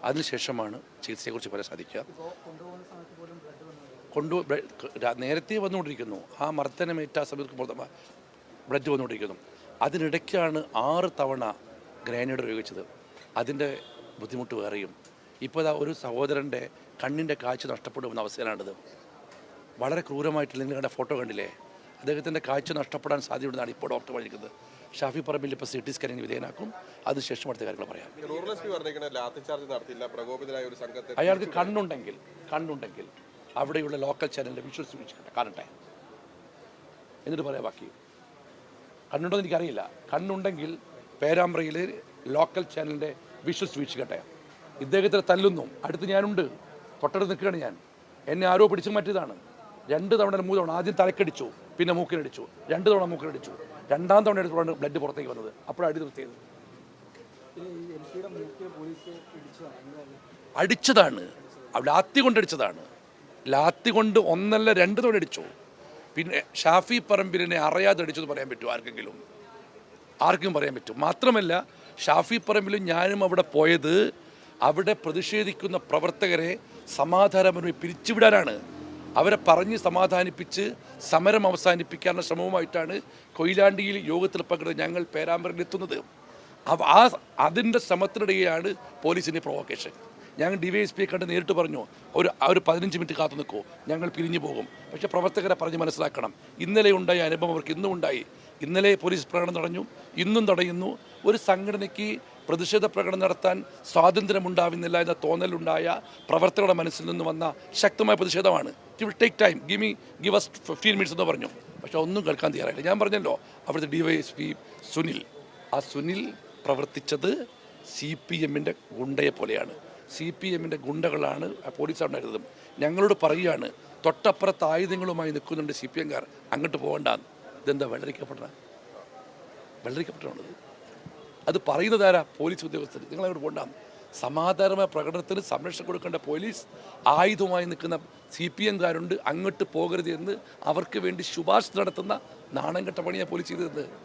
അതിനുശേഷമാണ് ചികിത്സയെക്കുറിച്ച് പറയാൻ സാധിക്കുക. നേരത്തെ വന്നുകൊണ്ടിരിക്കുന്നു. ആ മർദ്ദനമേറ്റ സമയത്ത് ബ്ലഡ് വന്നുകൊണ്ടിരിക്കുന്നു. അതിനിടയ്ക്കാണ് 6 തവണ ഗ്രനേഡ് ഉപയോഗിച്ചത്. അതിൻ്റെ ബുദ്ധിമുട്ട് വേറെയും. ഇപ്പോൾ ഇതാ ഒരു സഹോദരൻ്റെ കണ്ണിൻ്റെ കാഴ്ച നഷ്ടപ്പെടുന്ന അവസ്ഥയിലാണിത്. വളരെ ക്രൂരമായിട്ടില്ലെങ്കിൽ കണ്ട ഫോട്ടോ കണ്ടില്ലേ? അദ്ദേഹത്തിൻ്റെ കാഴ്ച നഷ്ടപ്പെടാൻ സാധ്യതയുണ്ടെന്നാണ് ഇപ്പോൾ ഡോക്ടർ പറഞ്ഞിരിക്കുന്നത്. ഷാഫി പറമ്പിൽ ഇപ്പോൾ CT സ്കാനിന് വിധേയനാക്കും. അതിനുശേഷം അടുത്ത കാര്യങ്ങൾ പറയാം. അയാൾക്ക് കണ്ണുണ്ടെങ്കിൽ അവിടെയുള്ള ലോക്കൽ ചാനലിൻ്റെ വിഷ്വൽസ് കാണട്ടെ, എന്നിട്ട് പറയാം ബാക്കി. കണ്ണുണ്ടോ എന്ന് എനിക്കറിയില്ല. കണ്ണുണ്ടെങ്കിൽ പേരാമ്പ്രയിൽ ലോക്കൽ ചാനലിൻ്റെ വിഷ്വൽസ് വീക്ഷിക്കട്ടെ. ഇദ്ദേഹത്തെ തല്ലുന്നു, അടുത്ത് ഞാനുണ്ട്, തൊട്ടടുത്ത് നിൽക്കുകയാണ് ഞാൻ. എന്നെ ആരോ പിടിച്ചു മാറ്റിയതാണ്. 2 തവണ 3 തവണ. ആദ്യം തലക്കടിച്ചു, പിന്നെ മൂക്കിനടിച്ചു, 2 തവണ മൂക്കിനടിച്ചു. 2ാം തവണ എടുത്തുകൊണ്ട് ബ്ലഡ് പുറത്തേക്ക് വന്നത്. അപ്പോഴാണ് അടി നിർത്തിയത്. അടിച്ചതാണ്, ലാത്തി കൊണ്ടടിച്ചതാണ്. ലാത്തി കൊണ്ട് 1 അല്ല 2 തവണ അടിച്ചു. പിന്നെ ഷാഫി പറമ്പിലിനെ അറിയാതെ അടിച്ചെന്ന് പറയാൻ പറ്റുമോ ആർക്കെങ്കിലും? ആർക്കും പറയാൻ പറ്റും. മാത്രമല്ല ഷാഫി പറമ്പിലും ഞാനും അവിടെ പോയത് അവിടെ പ്രതിഷേധിക്കുന്ന പ്രവർത്തകരെ സമാധാനപരമായി പിരിച്ചുവിടാനാണ്. അവരെ പറഞ്ഞ് സമാധാനിപ്പിച്ച് സമരം അവസാനിപ്പിക്കാനുള്ള ശ്രമവുമായിട്ടാണ് കൊയിലാണ്ടിയിൽ യോഗത്തിൽ പങ്കെടുത്ത് ഞങ്ങൾ പേരാമ്പ്രയിൽ എത്തുന്നത്. അതിൻ്റെ ശ്രമത്തിനിടെയാണ് പോലീസിൻ്റെ പ്രൊവോക്കേഷൻ. ഞങ്ങൾ DYSP കണ്ട് നേരിട്ട് പറഞ്ഞു, ഒരു 15 മിനിറ്റ് കാത്തു നിൽക്കൂ, ഞങ്ങൾ പിരിഞ്ഞു പോകും. പക്ഷേ പ്രവർത്തകരെ പറഞ്ഞ് മനസ്സിലാക്കണം, ഇന്നലെ ഉണ്ടായ അനുഭവം അവർക്ക് ഇന്നും ഉണ്ടായി. ഇന്നലെ പോലീസ് പ്രകടനം തടഞ്ഞു, ഇന്നും തടയുന്നു. ഒരു സംഘടനയ്ക്ക് പ്രതിഷേധ പ്രകടനം നടത്താൻ സ്വാതന്ത്ര്യമുണ്ടാവുന്നില്ല എന്ന തോന്നലുണ്ടായ പ്രവർത്തകരുടെ മനസ്സിൽ നിന്ന് വന്ന ശക്തമായ പ്രതിഷേധമാണ്. It will take time, give us 15 minutes എന്ന് പറഞ്ഞു. പക്ഷേ ഒന്നും കേൾക്കാൻ തയ്യാറായില്ല. ഞാൻ പറഞ്ഞല്ലോ, അവിടുത്തെ DYSP സുനിൽ, ആ സുനിൽ പ്രവർത്തിച്ചത് CPMൻ്റെ ഗുണ്ടയെ പോലെയാണ്. CPMൻ്റെ ഗുണ്ടകളാണ് പോലീസ് ഉണ്ടായിരുന്നത്. ഞങ്ങളോട് പറയുകയാണ്, തൊട്ടപ്പുറത്ത് ആയുധങ്ങളുമായി നിൽക്കുന്നുണ്ട് CPMകാർ, അങ്ങോട്ട് പോകണ്ടെന്ന്. ഇതെന്താ വെള്ളരിക്കപ്പെട്ടത്? അത് പറയുന്നതാരാ? പോലീസ് ഉദ്യോഗസ്ഥർ. നിങ്ങളങ്ങോട്ട് പോകണ്ടെന്ന്. സമാധാനമായ പ്രകടനത്തിന് സംരക്ഷണം കൊടുക്കേണ്ട പോലീസ് ആയുധമായി നിൽക്കുന്ന CPMകാരുണ്ട്, അങ്ങോട്ട് പോകരുത് എന്ന് അവർക്ക് വേണ്ടി ശുപാർശ നടത്തുന്ന നാണം കെട്ട പണിയാണ് പോലീസ് ചെയ്തത്.